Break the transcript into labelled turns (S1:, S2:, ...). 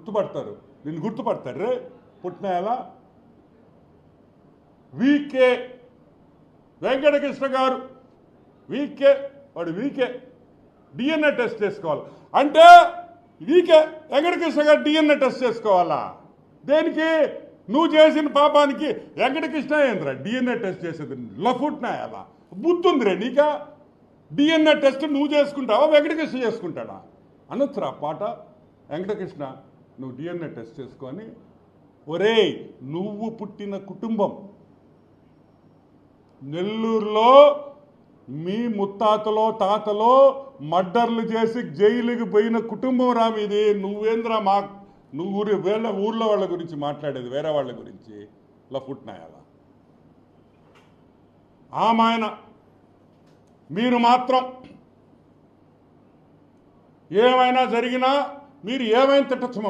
S1: గుర్తుపడతారు, నిన్ను గుర్తుపడతారు రే పుట్టిన వీకే వెంకటకృష్ణ గారు, వీకే వాడు వీకే డిఎన్ఏ టెస్ట్ చేసుకోవాలి అంటే వీకే వెంకటకృష్ణ గారు డిఎన్ఏ టెస్ట్ చేసుకోవాలా? దేనికి? నువ్వు చేసిన పాపానికి వెంకటకృష్ణ ఏంద్రా డిఎన్ఏ టెస్ట్ చేసేది? లఫుట్నాయాలా? బుద్ధుందిరే నీకా? డిఎన్ఏ టెస్ట్ నువ్వు చేసుకుంటావా, వెంకటకృష్ణ చేసుకుంటాడా? అనొచ్చురా పాట. వెంకటకృష్ణ నువ్వు డిఎన్ఏ టెస్ట్ చేసుకొని, ఒరే నువ్వు పుట్టిన కుటుంబం నెల్లూరులో మీ ముత్తాతలో తాతలో మర్డర్లు చేసి జైలుకి పోయిన కుటుంబం రా మీది. నువ్వేంద్రా నువ్వు ఊర్లో వాళ్ళ గురించి మాట్లాడేది, వేరే వాళ్ళ గురించి లఫుట్నాయాల. ఆమాయన మీరు మాత్రం ఏమైనా జరిగినా మీరు ఏమైనా తిట్టచ్చు మమ్మల్ని.